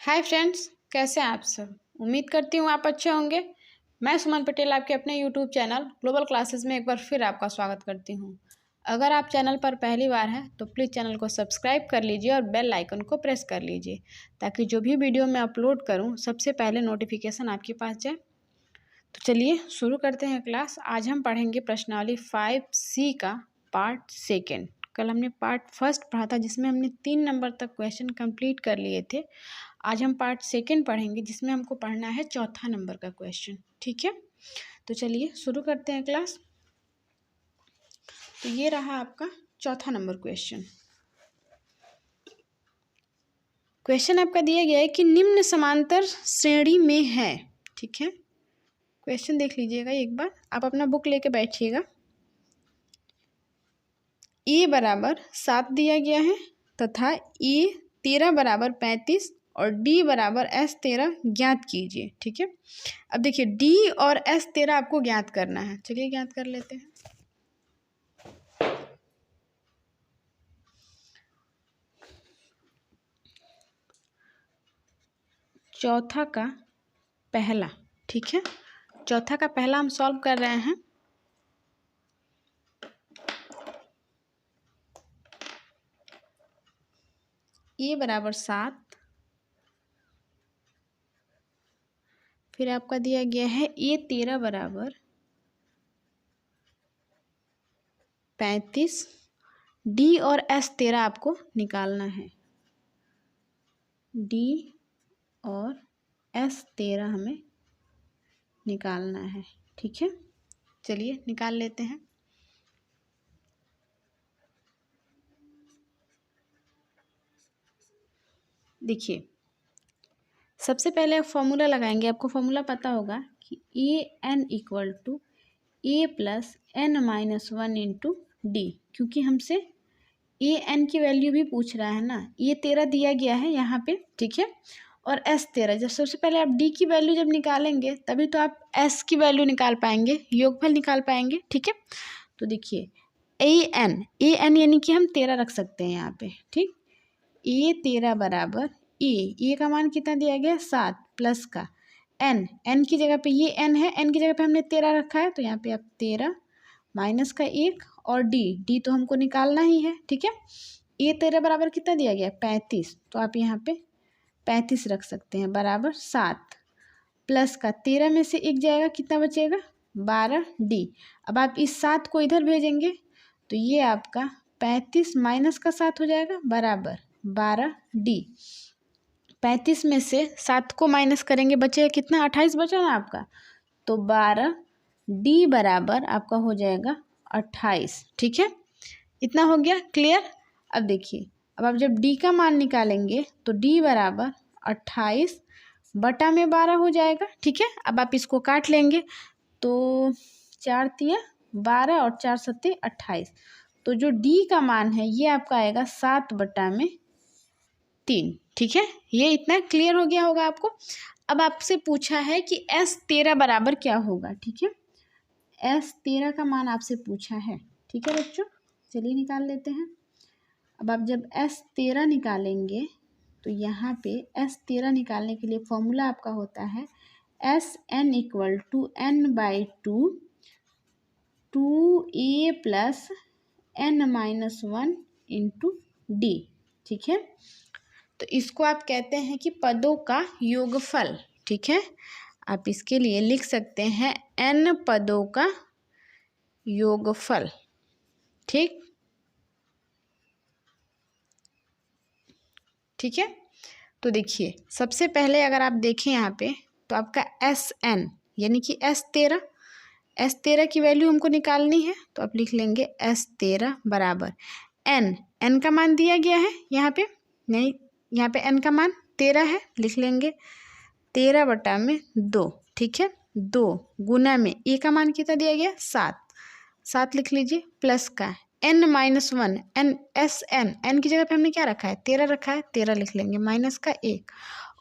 Hi friends, कैसे हैं आप सब। उम्मीद करती हूँ आप अच्छे होंगे। मैं सुमन पटेल आपके अपने यूट्यूब चैनल ग्लोबल क्लासेस में एक बार फिर आपका स्वागत करती हूँ। अगर आप चैनल पर पहली बार हैं तो प्लीज़ चैनल को सब्सक्राइब कर लीजिए और बेल आइकन को प्रेस कर लीजिए ताकि जो भी वीडियो मैं अपलोड करूँ सबसे पहले नोटिफिकेशन आपके पास जाए। तो चलिए शुरू करते हैं क्लास। आज हम पढ़ेंगे प्रश्नावली 5C का पार्ट सेकेंड। कल हमने पार्ट फर्स्ट पढ़ा था जिसमें हमने 3 नंबर तक क्वेश्चन कंप्लीट कर लिए थे। आज हम पार्ट सेकेंड पढ़ेंगे जिसमें हमको पढ़ना है चौथा नंबर का क्वेश्चन। ठीक है, तो चलिए शुरू करते हैं क्लास। तो ये रहा आपका चौथा नंबर क्वेश्चन। क्वेश्चन आपका दिया गया है कि निम्न समांतर श्रेणी में है। ठीक है, क्वेश्चन देख लीजिएगा एक बार, आप अपना बुक लेके बैठिएगा। ए बराबर 7 दिया गया है तथा ए 13 बराबर 35 और डी बराबर S13 ज्ञात कीजिए। ठीक है, अब देखिए डी और S13 आपको ज्ञात करना है। चलिए ज्ञात कर लेते हैं। चौथा का पहला, ठीक है, चौथा का पहला हम सॉल्व कर रहे हैं। ए बराबर 7, फिर आपका दिया गया है ए 13 बराबर 35, डी और S13 आपको निकालना है। डी और S13 हमें निकालना है। ठीक है, चलिए निकाल लेते हैं। देखिए सबसे पहले आप फॉर्मूला लगाएंगे। आपको फॉर्मूला पता होगा कि AN equal to A plus N-1 into D, क्योंकि हमसे AN की वैल्यू भी पूछ रहा है ना। ये 13 दिया गया है यहाँ पे, ठीक है, और S13। जब सबसे पहले आप D की वैल्यू जब निकालेंगे तभी तो आप S की वैल्यू निकाल पाएंगे, योगफल निकाल पाएंगे। ठीक है, तो देखिए AN यानी कि हम 13 रख सकते हैं यहाँ पे। ठीक, A13 बराबर ए का मान कितना दिया गया 7 प्लस का N की जगह पे ये N है, N की जगह पे हमने 13 रखा है तो यहाँ पे आप 13 माइनस का 1 और D तो हमको निकालना ही है। ठीक है, A13 बराबर कितना दिया गया 35, तो आप यहाँ पे 35 रख सकते हैं बराबर 7 प्लस का 13 में से 1 जाएगा, कितना बचेगा 12 D। अब आप इस 7 को इधर भेजेंगे तो ये आपका 35 माइनस का 7 हो जाएगा बराबर 12 D। 35 में से 7 को माइनस करेंगे बचेगा कितना 28 बचा ना आपका, तो 12 D बराबर आपका हो जाएगा 28। ठीक है, इतना हो गया क्लियर। अब देखिए, अब आप जब D का मान निकालेंगे तो D बराबर 28 बटा में 12 हो जाएगा। ठीक है, अब आप इसको काट लेंगे तो 4 तिया 12 और 4 सत्ते 28, तो जो D का मान है ये आपका आएगा 7 बटा में 3। ठीक है, ये इतना क्लियर हो गया होगा आपको। अब आपसे पूछा है कि S13 बराबर क्या होगा। ठीक है, S13 का मान आपसे पूछा है। ठीक है बच्चों, चलिए निकाल लेते हैं। अब आप जब S13 निकालेंगे तो यहाँ पे S13 निकालने के लिए फॉर्मूला आपका होता है SN equal to N/2 2A plus N-1 into D। ठीक है, तो इसको आप कहते हैं कि पदों का योगफल। ठीक है, आप इसके लिए लिख सकते हैं N पदों का योगफल। ठीक है, तो देखिए सबसे पहले अगर आप देखें यहाँ पे तो आपका SN यानी कि S13 की वैल्यू हमको निकालनी है, तो आप लिख लेंगे S13 बराबर N का मान दिया गया है यहाँ पे, नहीं यहाँ पे N का मान 13 है, लिख लेंगे 13 बटा में 2। ठीक है, 2 गुना में A का मान कितना दिया गया 7 लिख लीजिए, प्लस का N-1 N की जगह पे हमने क्या रखा है 13 रखा है, 13 लिख लेंगे, माइनस का 1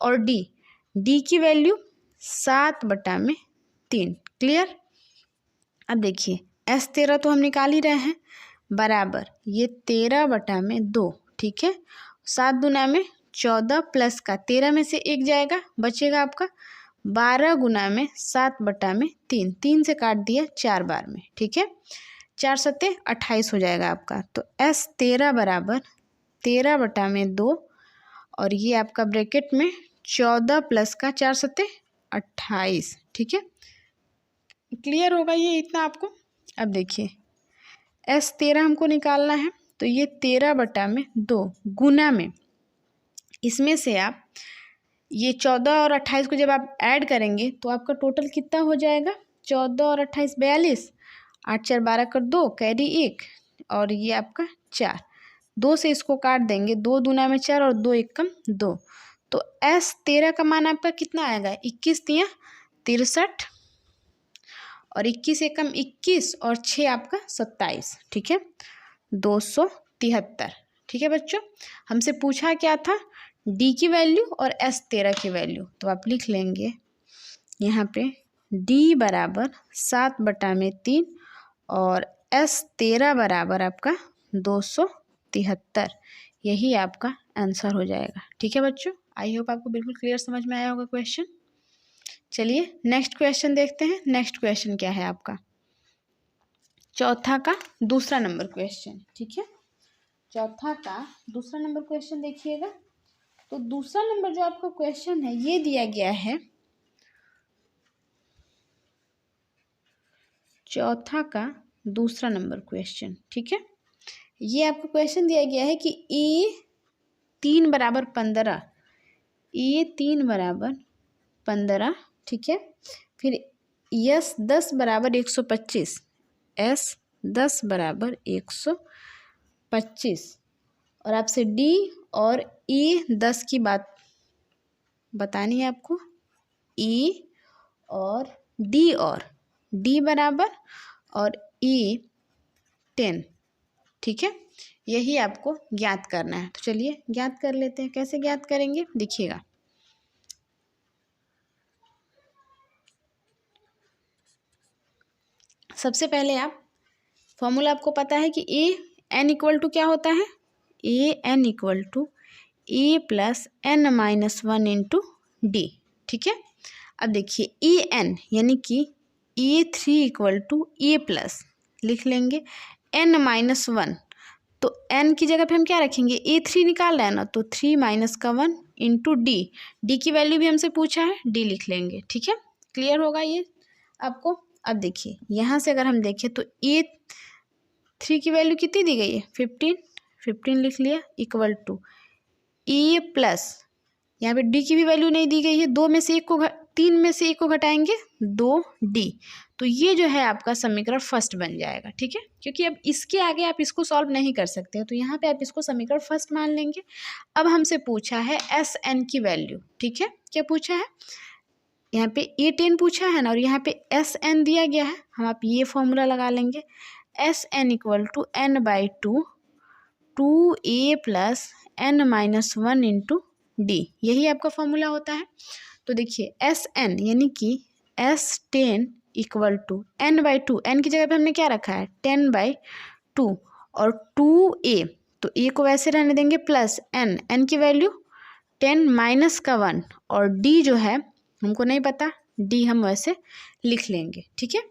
और D की वैल्यू 7 बटा में 3। क्लियर। अब देखिए S13 तो हम निकाल ही रहे हैं बराबर ये 13 बटा में 2। ठीक है, 7 दूना में 14 प्लस का 13 में से 1 जाएगा, बचेगा आपका 12 गुना में 7/3, 3 से काट दिया 4 बार में, ठीक है। 4 सत्ते 28 हो जाएगा आपका। तो S13 बराबर 13/2 और ये आपका ब्रैकेट में 14 प्लस का 4 सत्ते 28, ठीक है। क्लियर होगा ये इतना आपको। अब देखिए S13 हमको निकालना है, तो ये 13/2 गुना में, इसमें से आप ये 14 और 28 को जब आप ऐड करेंगे तो आपका टोटल कितना हो जाएगा, 14 और 28 42, 8 4 12 कर 2, कैरी 1 और ये आपका 4, 2 से इसको काट देंगे, 2 दूना में 4 और 2 1 कम 2, तो S13 का मान आपका कितना आएगा, 21 तिया 63 और 21 एकम 21 और 6 आपका 27, ठीक है, 273, ठीक है बच्चों। हमसे पूछा क्या था, D की वैल्यू और S13 की वैल्यू, तो आप लिख लेंगे यहाँ पे D बराबर 7/3 और S13 बराबर आपका 273, यही आपका आंसर हो जाएगा, ठीक है बच्चों। आई होप आपको बिल्कुल क्लियर समझ में आया होगा क्वेश्चन। चलिए नेक्स्ट क्वेश्चन देखते हैं। नेक्स्ट क्वेश्चन क्या है आपका, चौथा का दूसरा नंबर क्वेश्चन, ठीक है। चौथा का दूसरा नंबर क्वेश्चन देखिएगा। तो दूसरा नंबर जो आपका क्वेश्चन है ये दिया गया है, चौथा का दूसरा नंबर क्वेश्चन, ठीक है। ये आपको क्वेश्चन दिया गया है कि A3 बराबर 15, A3 बराबर 15, ठीक है। फिर S10 बराबर 125, S10 बराबर 125 और आपसे D और E10 की बात बतानी है आपको, E और D बराबर और E10, ठीक है, यही आपको ज्ञात करना है। तो चलिए ज्ञात कर लेते हैं। कैसे ज्ञात करेंगे देखिएगा। सबसे पहले आप फॉर्मूला आपको पता है कि AN इक्वल टू क्या होता है, AN equal to A plus N-1 into D, ठीक है। अब देखिए AN यानी कि A3 equal to A plus लिख लेंगे N-1, तो N की जगह पे हम क्या रखेंगे, A3 निकाल रहे हैं ना, तो 3 माइनस का 1 इंटू D की वैल्यू भी हमसे पूछा है, D लिख लेंगे, ठीक है। क्लियर होगा ये आपको। अब देखिए यहाँ से अगर हम देखें तो A3 की वैल्यू कितनी दी गई है, 15 लिख लिया, इक्वल टू A प्लस, यहाँ पे D की भी वैल्यू नहीं दी गई है, 3 में से एक को घटाएंगे 2D, तो ये जो है आपका समीकरण फर्स्ट बन जाएगा, ठीक है। क्योंकि अब इसके आगे आप इसको सॉल्व नहीं कर सकते हो, तो यहाँ पे आप इसको समीकरण फर्स्ट मान लेंगे। अब हमसे पूछा है SN की वैल्यू, ठीक है। क्या पूछा है, यहाँ पे A10 पूछा है ना, और यहाँ पे SN दिया गया है, हम आप ये फॉर्मूला लगा लेंगे, SN equal to N/2 2A plus N-1 into D, यही आपका फॉर्मूला होता है। तो देखिए SN यानी कि S10 equal to N/2, N की जगह पे हमने क्या रखा है 10/2 और 2A, तो A को वैसे रहने देंगे, प्लस N की वैल्यू 10 माइनस का 1 और D जो है हमको नहीं पता, D हम वैसे लिख लेंगे, ठीक है।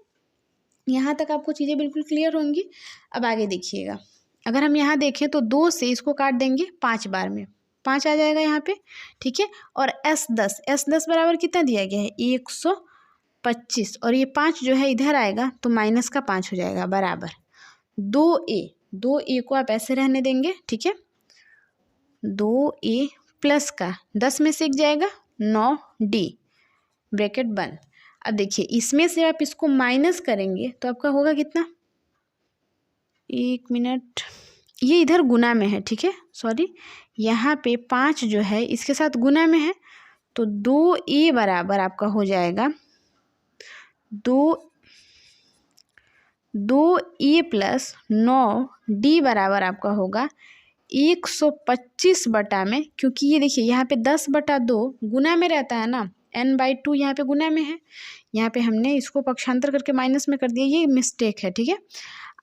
यहाँ तक आपको चीज़ें बिल्कुल क्लियर होंगी। अब आगे देखिएगा, अगर हम यहाँ देखें तो 2 से इसको काट देंगे 5 बार में, 5 आ जाएगा यहाँ पे, ठीक है। और S10 बराबर कितना दिया गया है 125, और ये 5 जो है इधर आएगा तो माइनस का 5 हो जाएगा, बराबर 2A को आप ऐसे रहने देंगे, ठीक है। 2A प्लस का 10 में से 1 जाएगा 9D, ब्रैकेट बंद। अब देखिए इसमें से आप इसको माइनस करेंगे तो आपका होगा कितना, 1 मिनट, ये इधर गुना में है, ठीक है, सॉरी, यहाँ पे 5 जो है इसके साथ गुना में है, तो 2A बराबर आपका हो जाएगा 2A प्लस 9D बराबर आपका होगा 125 बटा में, क्योंकि ये देखिए यहाँ पे 10/2 गुना में रहता है ना, N/2 यहाँ पे गुना में है, यहाँ पे हमने इसको पक्षांतर करके माइनस में कर दिया, ये मिस्टेक है, ठीक है।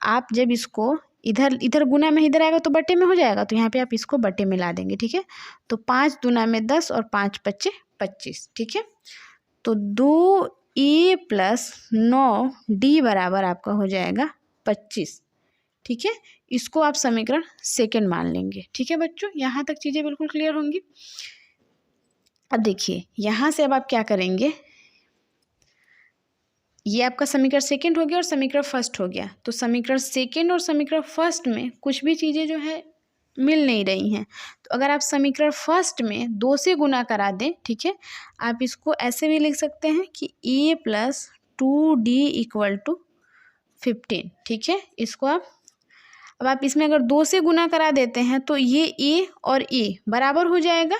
आप जब इसको इधर इधर गुना में इधर आएगा तो बटे में हो जाएगा, तो यहाँ पे आप इसको बटे में ला देंगे। ठीक है, तो 5 दूना में 10 और 5 पच्चे 25। ठीक है, तो 2a प्लस 9d बराबर आपका हो जाएगा 25। ठीक है, इसको आप समीकरण सेकंड मान लेंगे। ठीक है बच्चों, यहाँ तक चीज़ें बिल्कुल क्लियर होंगी। अब देखिए यहाँ से अब आप क्या करेंगे, ये आपका समीकरण सेकंड हो गया और समीकरण फर्स्ट हो गया। तो समीकरण सेकंड और समीकरण फर्स्ट में कुछ भी चीज़ें जो है मिल नहीं रही हैं, तो अगर आप समीकरण फर्स्ट में 2 से गुना करा दें, ठीक है, आप इसको ऐसे भी लिख सकते हैं कि a plus 2d equal to 15। ठीक है, इसको अब आप इसमें अगर 2 से गुना करा देते हैं तो ये a और a बराबर हो जाएगा,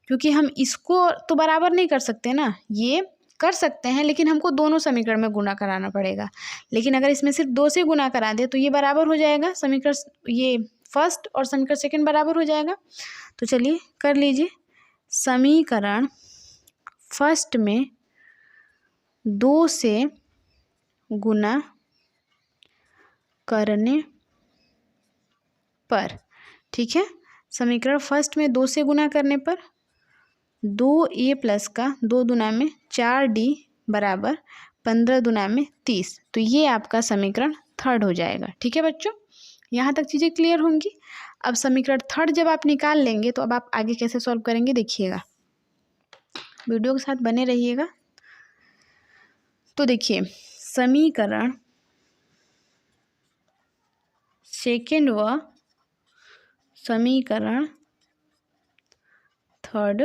क्योंकि हम इसको तो बराबर नहीं कर सकते ना, ये कर सकते हैं लेकिन हमको दोनों समीकरण में गुना कराना पड़ेगा। लेकिन अगर इसमें सिर्फ 2 से गुना करा दे तो ये बराबर हो जाएगा, समीकरण ये फर्स्ट और समीकरण सेकंड बराबर हो जाएगा। तो चलिए कर लीजिए, समीकरण फर्स्ट में 2 से गुना करने पर, ठीक है, समीकरण फर्स्ट में 2 से गुना करने पर 2a प्लस का 2 दूना में 4d बराबर 15 दूना में 30। तो ये आपका समीकरण थर्ड हो जाएगा। ठीक है बच्चों, यहाँ तक चीज़ें क्लियर होंगी। अब समीकरण थर्ड जब आप निकाल लेंगे तो अब आप आगे कैसे सॉल्व करेंगे देखिएगा, वीडियो के साथ बने रहिएगा। तो देखिए समीकरण सेकेंड व समीकरण थर्ड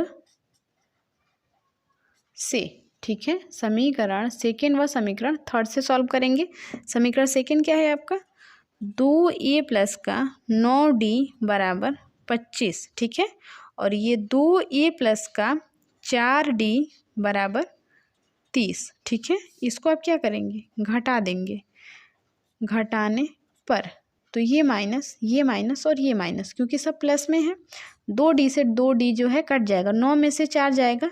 से, ठीक है, समीकरण सेकेंड व समीकरण थर्ड से सॉल्व करेंगे। समीकरण सेकेंड क्या है आपका, 2a प्लस का 9d बराबर 25। ठीक है, और ये 2a प्लस का 4d बराबर 30। ठीक है, इसको आप क्या करेंगे, घटा देंगे, घटाने पर तो ये माइनस और ये माइनस, क्योंकि सब प्लस में है, 2d से 2d जो है कट जाएगा, 9 में से 4 जाएगा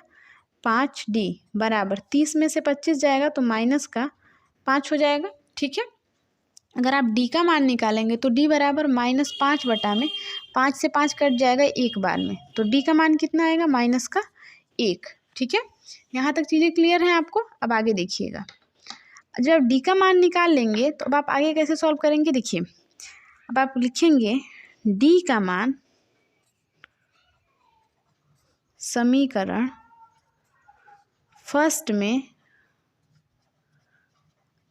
5d बराबर 30 में से 25 जाएगा तो माइनस का 5 हो जाएगा। ठीक है, अगर आप d का मान निकालेंगे तो d बराबर -5 बटा में 5 से 5 कट जाएगा एक बार में, तो d का मान कितना आएगा, माइनस का 1। ठीक है, यहाँ तक चीज़ें क्लियर हैं आपको। अब आगे देखिएगा, जब d का मान निकाल लेंगे तो अब आप आगे कैसे सॉल्व करेंगे, देखिए अब आप लिखेंगे d का मान समीकरण फर्स्ट में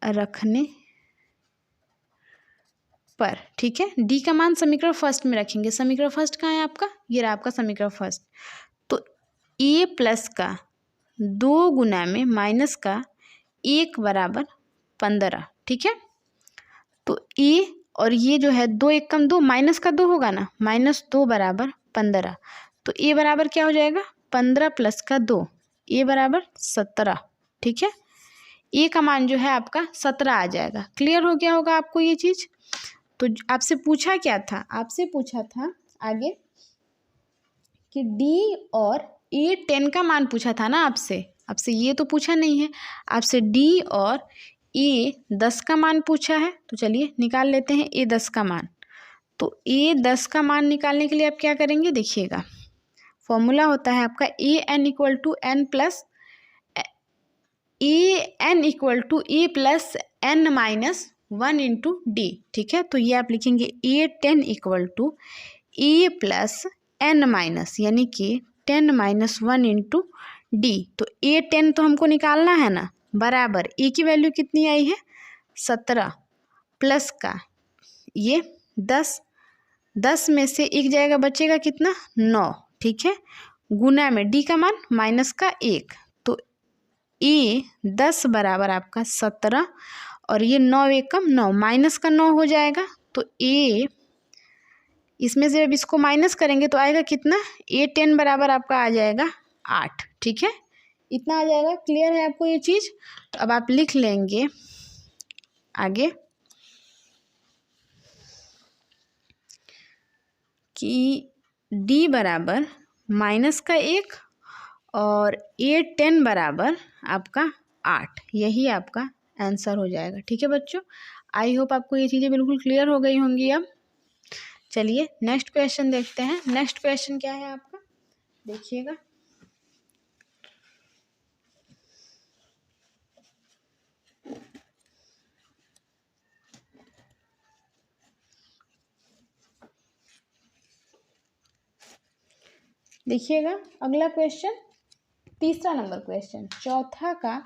रखने पर। ठीक है, d का मान समीकरण फर्स्ट में रखेंगे, समीकरण फर्स्ट कहाँ है आपका, ये रहा आपका समीकरण फर्स्ट। तो a प्लस का 2 गुना में माइनस का 1 बराबर 15। ठीक है, तो a और ये जो है 2 1 कम 2, माइनस का 2 होगा ना, -2 बराबर 15। तो a बराबर क्या हो जाएगा, 15 प्लस का 2, a बराबर 17। ठीक है, a का मान जो है आपका 17 आ जाएगा। क्लियर हो गया होगा आपको ये चीज़। तो आपसे पूछा क्या था, आपसे पूछा था आगे कि d और a 10 का मान पूछा था ना आपसे, आपसे ये तो पूछा नहीं है, आपसे d और a 10 का मान पूछा है। तो चलिए निकाल लेते हैं a 10 का मान। तो a 10 का मान निकालने के लिए आप क्या करेंगे, देखिएगा फॉर्मूला होता है आपका an equal to n plus a plus n minus 1 into D. ठीक है, तो ये आप लिखेंगे a10 equal to a plus n minus, यानी कि 10 माइनस 1 इंटू डी। तो a10 तो हमको निकालना है ना, बराबर a की वैल्यू कितनी आई है 17 प्लस का ये 10 में से एक जाएगा, बचेगा कितना 9। ठीक है, गुना में d का मान माइनस का 1, तो a 10 बराबर आपका 17 और ये 9 1 कम 9, माइनस का 9 हो जाएगा। तो a इसमें से अब इसको माइनस करेंगे तो आएगा कितना, a10 बराबर आपका आ जाएगा 8। ठीक है, इतना आ जाएगा। क्लियर है आपको ये चीज़। तो अब आप लिख लेंगे आगे कि d बराबर माइनस का 1 और a10 बराबर आपका 8, यही आपका आंसर हो जाएगा। ठीक है बच्चों, आई होप आपको ये चीज़ें बिल्कुल क्लियर हो गई होंगी अब। चलिए नेक्स्ट क्वेश्चन देखते हैं। नेक्स्ट क्वेश्चन क्या है आपका, देखिएगा। देखिएगा अगला क्वेश्चन, तीसरा नंबर क्वेश्चन, चौथा का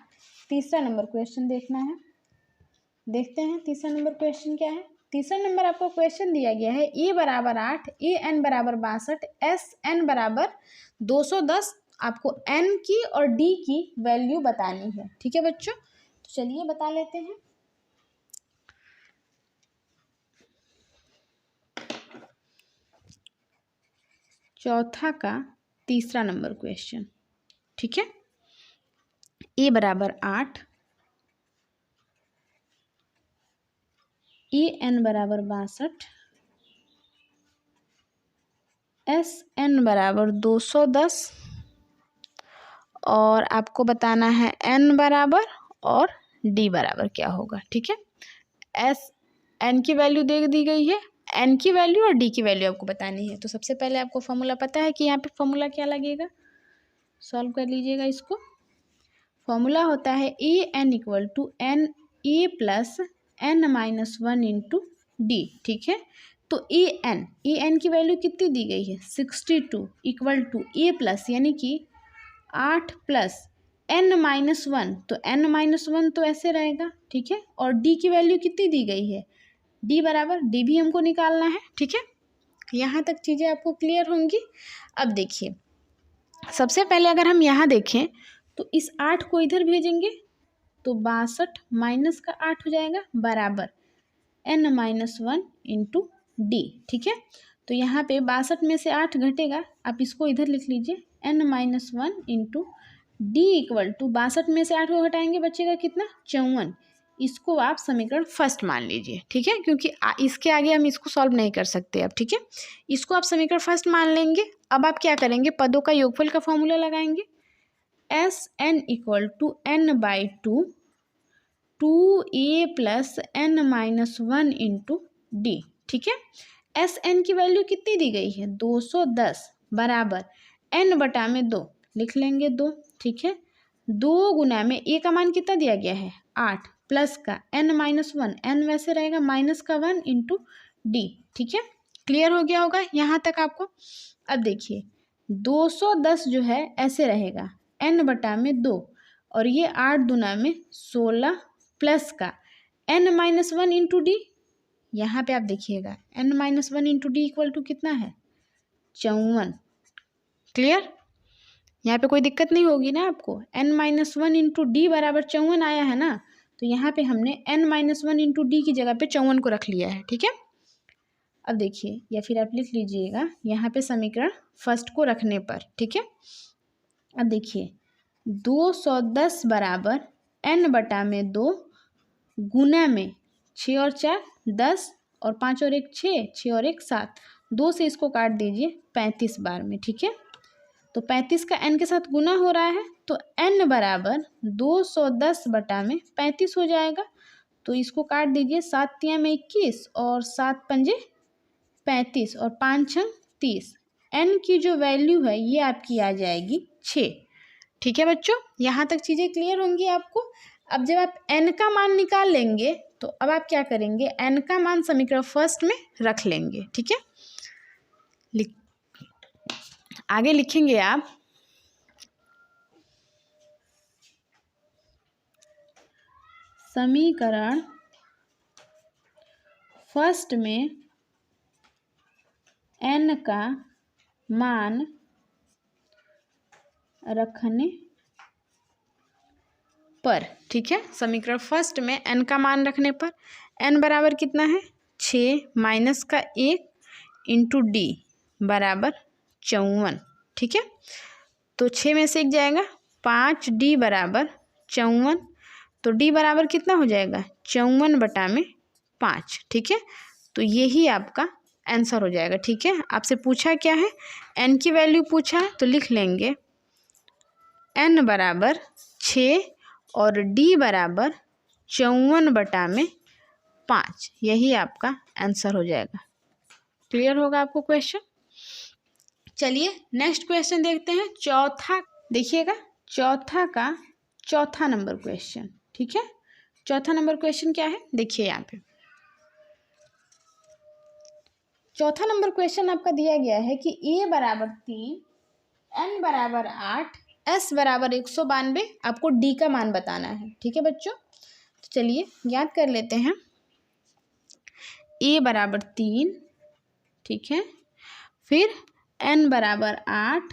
तीसरा नंबर क्वेश्चन देखना है। देखते हैं तीसरा नंबर क्वेश्चन क्या है। तीसरा नंबर आपको क्वेश्चन दिया गया है ए बराबर 8, ए एन बराबर 62, एस एन बराबर 210। आपको एन की और डी की वैल्यू बतानी है। ठीक है बच्चों, तो चलिए बता लेते हैं। चौथा का तीसरा नंबर क्वेश्चन, ठीक है। ए बराबर 8, ए एन बराबर 62, एस एन बराबर 210 और आपको बताना है एन बराबर और डी बराबर क्या होगा। ठीक है, एस एन की वैल्यू दे दी गई है, एन की वैल्यू और डी की वैल्यू आपको बतानी है। तो सबसे पहले आपको फॉर्मूला पता है कि यहाँ पे फॉर्मूला क्या लगेगा, सॉल्व कर लीजिएगा इसको। फॉर्मूला होता है A N equal to N A plus N minus 1 into D. ठीक है, तो ए एन की वैल्यू कितनी दी गई है 62 इक्वल टू ए प्लस यानी कि 8 प्लस एन माइनस 1, तो एन माइनस 1 तो ऐसे रहेगा। ठीक है, और डी की वैल्यू कितनी दी गई है, डी बराबर, डी भी हमको निकालना है। ठीक है, यहाँ तक चीज़ें आपको क्लियर होंगी। अब देखिए सबसे पहले अगर हम यहाँ देखें तो इस 8 को इधर भेजेंगे तो 62 माइनस का 8 हो जाएगा बराबर एन माइनस 1 इंटू डी। ठीक है, तो यहाँ पे 62 में से 8 घटेगा, आप इसको इधर लिख लीजिए N minus 1 into D equal to 62 में से 8 को घटाएंगे बचेगा कितना 54। इसको आप समीकरण फर्स्ट मान लीजिए। ठीक है, क्योंकि इसके आगे हम इसको सॉल्व नहीं कर सकते अब। ठीक है, इसको आप समीकरण फर्स्ट मान लेंगे। अब आप क्या करेंगे, पदों का योगफल का फॉर्मूला लगाएंगे। S N equal to N by 2 A plus N minus 1 into D. ठीक है, एस एन की वैल्यू कितनी दी गई है 210 बराबर एन बटा में 2 लिख लेंगे 2। ठीक है, 2 गुना में ए का मान कितना दिया गया है 8 प्लस का एन माइनस 1, एन वैसे रहेगा माइनस का 1 इंटू डी। ठीक है, क्लियर हो गया होगा यहाँ तक आपको। अब देखिए 210 जो है ऐसे रहेगा एन बटा में 2 और ये 8 दुना में 16 प्लस का एन माइनस 1 इंटू डी। यहाँ पे आप देखिएगा N minus 1 into D equal to कितना है 54। क्लियर, यहाँ पे कोई दिक्कत नहीं होगी ना आपको। एन माइनस 1 इंटू डी बराबर 54 आया है ना, तो यहाँ पे हमने एन माइनस 1 इंटू डी की जगह पे 54 को रख लिया है। ठीक है, अब देखिए या फिर आप लिख लीजिएगा यहाँ पे समीकरण फर्स्ट को रखने पर। ठीक है, अब देखिए 210 बराबर एन बटा में 2 गुना में 6 और 4 10 और 5 और 1 6, 6 और 1 7, 2 से इसको काट दीजिए 35 बार में। ठीक है, तो 35 का n के साथ गुना हो रहा है, तो n बराबर 210 बटा में 35 हो जाएगा। तो इसको काट दीजिए 7 तिया में 21 और 7 पंजे 35 और 5 छंग 30। n की जो वैल्यू है ये आपकी आ जाएगी 6। ठीक है बच्चों, यहाँ तक चीज़ें क्लियर होंगी आपको। अब जब आप n का मान निकाल लेंगे तो अब आप क्या करेंगे, n का मान समीकरण फर्स्ट में रख लेंगे। ठीक है, आगे लिखेंगे आप समीकरण फर्स्ट में n का मान रखने पर। ठीक है, समीकरण फर्स्ट में n का मान रखने पर n बराबर कितना है 6 माइनस का 1 इंटू डी बराबर 54। ठीक है, तो 6 में से 1 जाएगा 5, डी बराबर 54, तो डी बराबर कितना हो जाएगा 54 बटा में 5। ठीक है, तो यही आपका आंसर हो जाएगा। ठीक है, आपसे पूछा क्या है, n की वैल्यू पूछा है, तो लिख लेंगे n बराबर 6 और d बराबर 54 बटा में 5, यही आपका आंसर हो जाएगा। क्लियर होगा आपको क्वेश्चन। चलिए नेक्स्ट क्वेश्चन देखते हैं। चौथा देखिएगा, चौथा का चौथा नंबर क्वेश्चन, ठीक है। चौथा नंबर क्वेश्चन क्या है देखिए यहाँ पे। चौथा नंबर क्वेश्चन आपका दिया गया है कि a बराबर 3, n बराबर 8, s बराबर 192, आपको d का मान बताना है, ठीक है बच्चों। तो चलिए याद कर लेते हैं। a बराबर 3, ठीक है, फिर n बराबर 8,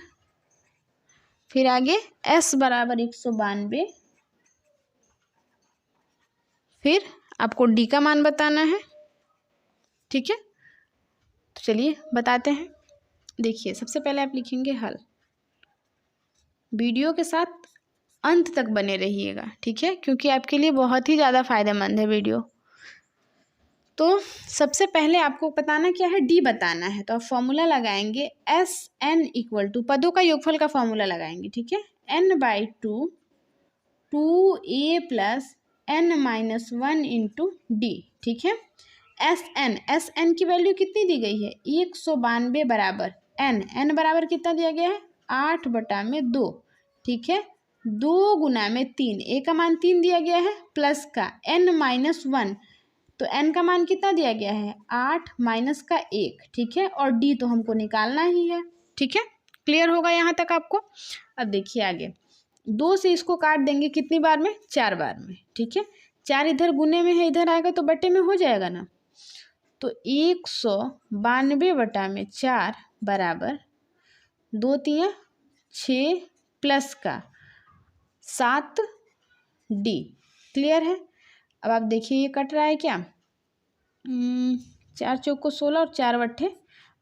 फिर आगे s बराबर 192, फिर आपको d का मान बताना है, ठीक है। तो चलिए बताते हैं। देखिए सबसे पहले आप लिखेंगे हल। वीडियो के साथ अंत तक बने रहिएगा, ठीक है, क्योंकि आपके लिए बहुत ही ज़्यादा फायदेमंद है वीडियो। तो सबसे पहले आपको बताना क्या है, डी बताना है। तो आप फॉर्मूला लगाएंगे एस एन इक्वल टू, पदों का योगफल का फॉर्मूला लगाएंगे, ठीक है। n/2 2a plus n-1 into D, ठीक है। एस एन की वैल्यू कितनी दी गई है 192 बराबर n बराबर कितना दिया गया है 8/2, ठीक है। 2 गुना में 3, a का मान 3 दिया गया है, प्लस का n-1, तो n का मान कितना दिया गया है 8 माइनस का 1, ठीक है। और d तो हमको निकालना ही है, ठीक है। क्लियर होगा यहाँ तक आपको। अब देखिए आगे, 2 से इसको काट देंगे कितनी बार में 4 बार में, ठीक है। 4 इधर गुने में है, इधर आएगा तो बट्टे में हो जाएगा ना। तो 192/4 बराबर 2 तिया 6 प्लस का 7d। क्लियर है। अब आप देखिए ये कट रहा है क्या, 4 चौक को 16 और 4 बट्ठे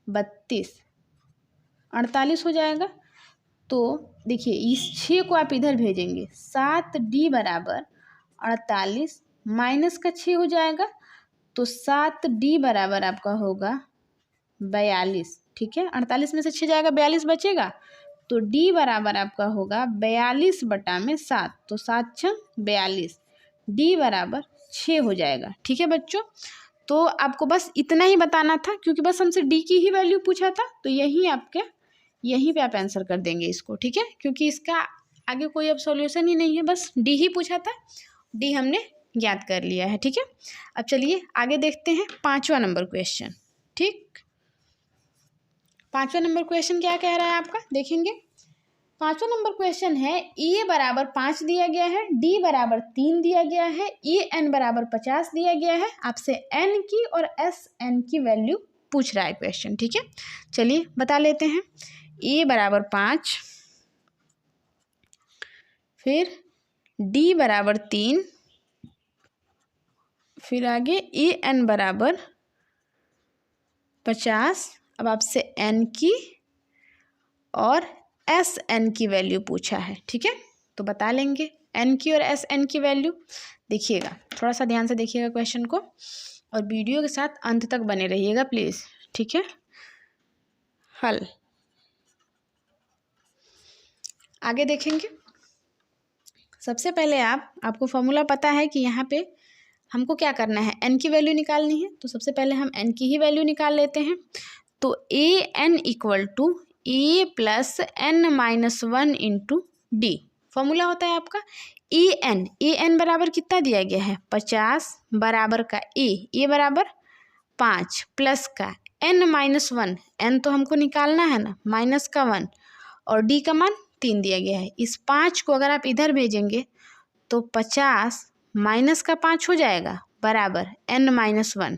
32, 48 हो जाएगा। तो देखिए इस 6 को आप इधर भेजेंगे, 7d बराबर 48 माइनस का 6 हो जाएगा, तो 7d बराबर आपका होगा 42, ठीक है। 48 में से 6 जाएगा, 42 बचेगा, तो d बराबर आपका होगा 42/7, तो 7 6 42, d बराबर 6 हो जाएगा, ठीक है बच्चों। तो आपको बस इतना ही बताना था, क्योंकि बस हमसे d की ही वैल्यू पूछा था, तो यहीं पे आप आंसर कर देंगे इसको, ठीक है। क्योंकि इसका आगे कोई अब सॉल्यूशन ही नहीं है, बस डी ही पूछा था, डी हमने याद कर लिया है, ठीक है। अब चलिए आगे देखते हैं 5वां नंबर क्वेश्चन, ठीक। 5वां नंबर क्वेश्चन क्या कह रहा है आपका, देखेंगे। 5वां नंबर क्वेश्चन है a बराबर 5 दिया गया है, d बराबर 3 दिया गया है, an बराबर 50 दिया गया है। आपसे n की और sn की वैल्यू पूछ रहा है क्वेश्चन, ठीक है। चलिए बता लेते हैं। a बराबर 5, फिर d बराबर 3, फिर आगे an बराबर 50। अब आपसे n की और sn की वैल्यू पूछा है, ठीक है। तो बता लेंगे n की और sn की वैल्यू। देखिएगा थोड़ा सा ध्यान से देखिएगा क्वेश्चन को, और वीडियो के साथ अंत तक बने रहिएगा प्लीज़, ठीक है। हल आगे देखेंगे। सबसे पहले आपको फॉर्मूला पता है कि यहाँ पे हमको क्या करना है, n की वैल्यू निकालनी है। तो सबसे पहले हम n की ही वैल्यू निकाल लेते हैं। तो an equal to a plus n-1 into D, formula होता है आपका an बराबर कितना दिया गया है 50 बराबर का a बराबर 5 प्लस का n-1, n तो हमको निकालना है ना, माइनस का 1, और d का मान 3 दिया गया है। इस 5 को अगर आप इधर भेजेंगे तो 50 माइनस का 5 हो जाएगा बराबर n-1,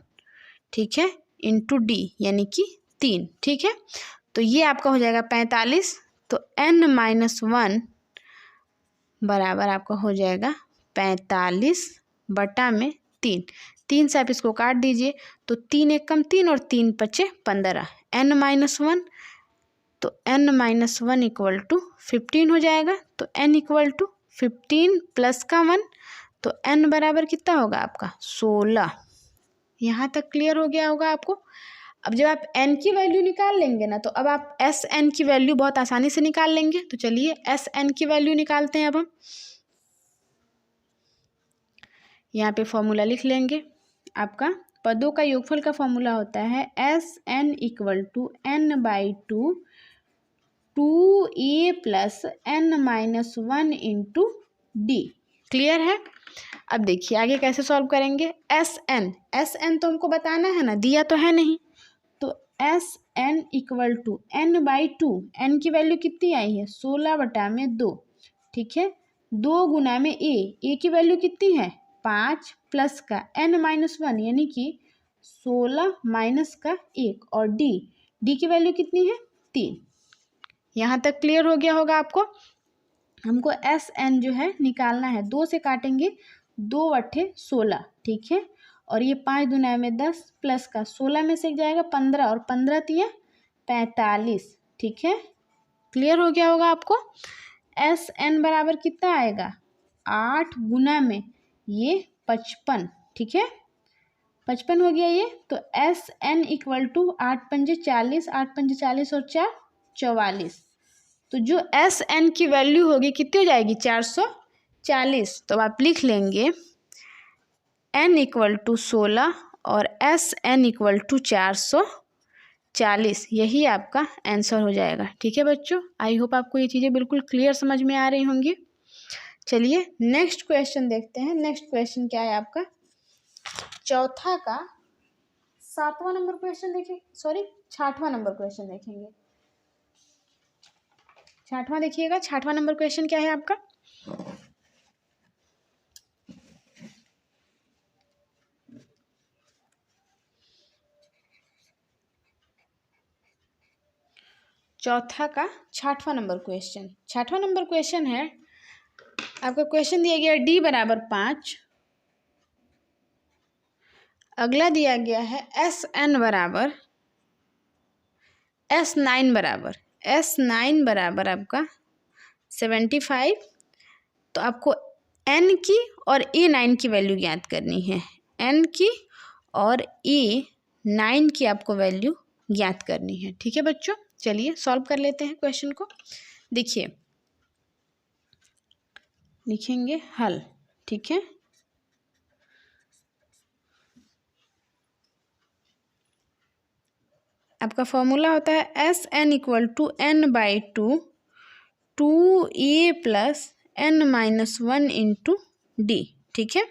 ठीक है, इंटू डी यानी कि 3, ठीक है। तो ये आपका हो जाएगा 45, तो n-1 बराबर आपका हो जाएगा 45/3। 3 से आप इसको काट दीजिए, तो 3 एक कम 3 और 3 पचे 15, n-1, तो n-1 इक्वल टू 15 हो जाएगा। तो n इक्वल टू 15 प्लस का 1, तो n बराबर कितना होगा आपका 16। यहाँ तक क्लियर हो गया होगा आपको। अब जब आप n की वैल्यू निकाल लेंगे ना, तो अब आप sn की वैल्यू बहुत आसानी से निकाल लेंगे। तो चलिए sn की वैल्यू निकालते हैं। अब हम यहाँ पे फॉर्मूला लिख लेंगे आपका पदों का योगफल का फॉर्मूला होता है SN equal to n/2 2a plus n-1 into D. Clear है? अब देखिए आगे कैसे सॉल्व करेंगे। SN तो हमको बताना है ना, दिया तो है नहीं, तो SN equal to n/2, n की वैल्यू कितनी आई है 16/2, ठीक है। 2 गुना में a की वैल्यू कितनी है 5 प्लस का n-1 यानी कि 16 माइनस का 1 और डी की वैल्यू कितनी है 3। यहाँ तक क्लियर हो गया होगा आपको। हमको SN जो है निकालना है, 2 से काटेंगे 2 × 16, ठीक है। और ये 5 दूना में 10 प्लस का 16 में से एक जाएगा 15 और 15 × 45, ठीक है। क्लियर हो गया होगा आपको। SN बराबर कितना आएगा 8 गुना में ये 55, ठीक है, 55 हो गया ये। तो SN इक्वल टू 8 पंजे 40, 8 पंजे 40 और 4 44। तो जो SN की वैल्यू होगी कितनी हो जाएगी 440। तो आप लिख लेंगे n इक्वल टू 16 और SN इक्वल टू 440। यही आपका आंसर हो जाएगा, ठीक है बच्चों। आई होप आपको ये चीज़ें बिल्कुल क्लियर समझ में आ रही होंगी। चलिए नेक्स्ट क्वेश्चन देखते हैं। नेक्स्ट क्वेश्चन क्या है आपका, चौथा का 7वां नंबर क्वेश्चन देखिए, सॉरी 6वां नंबर क्वेश्चन देखेंगे। 6वां देखिएगा। 6वां नंबर क्वेश्चन क्या है आपका, चौथा का 6वां नंबर क्वेश्चन। 6वां नंबर क्वेश्चन है आपका, क्वेश्चन दिया गया d बराबर 5। अगला दिया गया है SN बराबर S9 बराबर आपका 75। तो आपको n की और A9 की वैल्यू ज्ञात करनी है। n की और A9 की आपको वैल्यू ज्ञात करनी है, ठीक है बच्चों। चलिए सॉल्व कर लेते हैं क्वेश्चन को। देखिए लिखेंगे हल, ठीक है। आपका फॉर्मूला होता है SN equal to n/2 2a plus n-1 into D, ठीक है।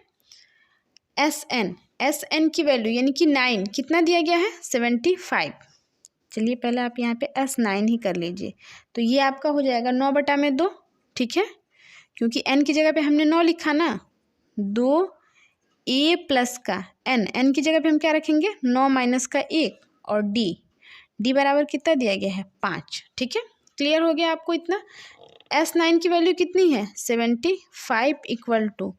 SN की वैल्यू यानी कि 9 कितना दिया गया है 75। चलिए पहले आप यहाँ पे S9 ही कर लीजिए। तो ये आपका हो जाएगा 9/2, ठीक है, क्योंकि n की जगह पे हमने 9 लिखा ना। 2a प्लस का n की जगह पे हम क्या रखेंगे 9 माइनस का 1 और डी बराबर कितना दिया गया है 5, ठीक है। क्लियर हो गया आपको इतना। S9 की वैल्यू कितनी है 75 इक्वल टू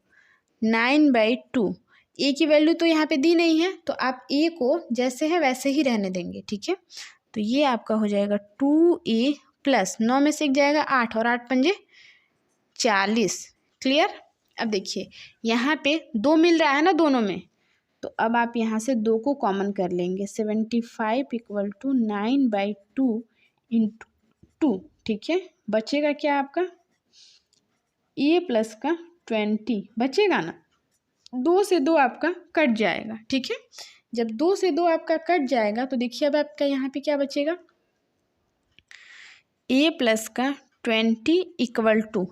9/2। ए की वैल्यू तो यहाँ पे दी नहीं है, तो आप ए को जैसे है वैसे ही रहने देंगे, ठीक है। तो ये आपका हो जाएगा 2a प्लस 9 में से एक जाएगा 8 और 8 पंजे 40। क्लियर। अब देखिए यहाँ पे 2 मिल रहा है ना दोनों में, तो अब आप यहाँ से 2 को कॉमन कर लेंगे। 75 इक्वल टू 9/2 इंटू 2, ठीक है। बचेगा क्या आपका a प्लस का 20 बचेगा ना। 2 से 2 आपका कट जाएगा, ठीक है। जब 2 से 2 आपका कट जाएगा तो देखिए अब आपका यहाँ पे क्या बचेगा a प्लस का 20 इक्वल टू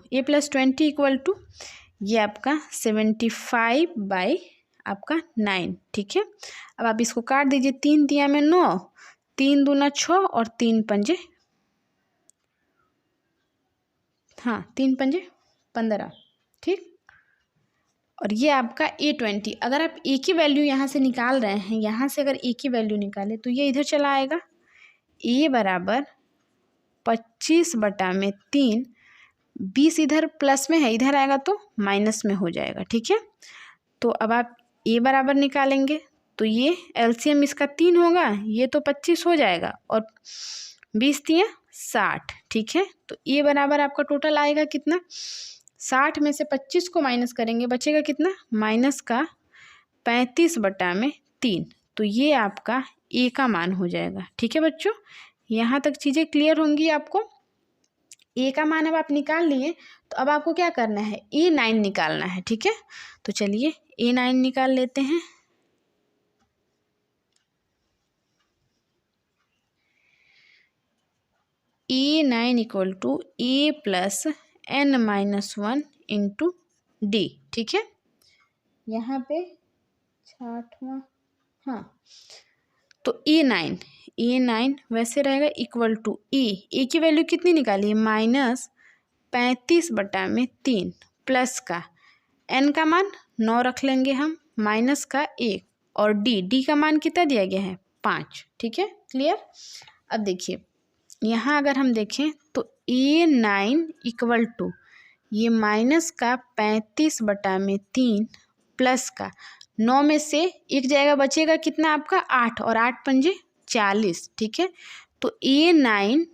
ये आपका 75/9, ठीक है। अब आप इसको काट दीजिए। 3 तिया में 9, 3 दूना 6 और 3 पंजे 15, ठीक। और ये आपका A20। अगर आप a की वैल्यू यहाँ से निकाल रहे हैं, यहाँ से अगर a की वैल्यू निकाले तो ये इधर चला आएगा। a बराबर 25/3, 20 इधर प्लस में है, इधर आएगा तो माइनस में हो जाएगा, ठीक है। तो अब आप a बराबर निकालेंगे तो ये LCM इसका 3 होगा, ये तो 25 हो जाएगा और 20 × 60, ठीक है। तो a बराबर आपका टोटल आएगा कितना 60 में से 25 को माइनस करेंगे, बचेगा कितना माइनस का 35/3। तो ये आपका a का मान हो जाएगा, ठीक है बच्चों। यहाँ तक चीज़ें क्लियर होंगी आपको। a का मान अब आप निकाल लिए, तो अब आपको क्या करना है A9 निकालना है, ठीक है। तो चलिए A9 निकाल लेते हैं। E9 equal to A plus N minus one into D. ठीक है, यहाँ पे छठवां, हाँ, तो ए नाइन वैसे रहेगा इक्वल टू ए की वैल्यू कितनी निकाली, -35/3 प्लस का एन का मान 9 रख लेंगे हम, माइनस का 1 और डी का मान कितना दिया गया है 5। ठीक है, क्लियर। अब देखिए यहाँ अगर हम देखें तो ए9 इक्वल टू ये माइनस का 35/3 प्लस का 9 में से एक जाएगा, बचेगा कितना आपका 8 और 8 पंजे 40। ठीक है, तो ए9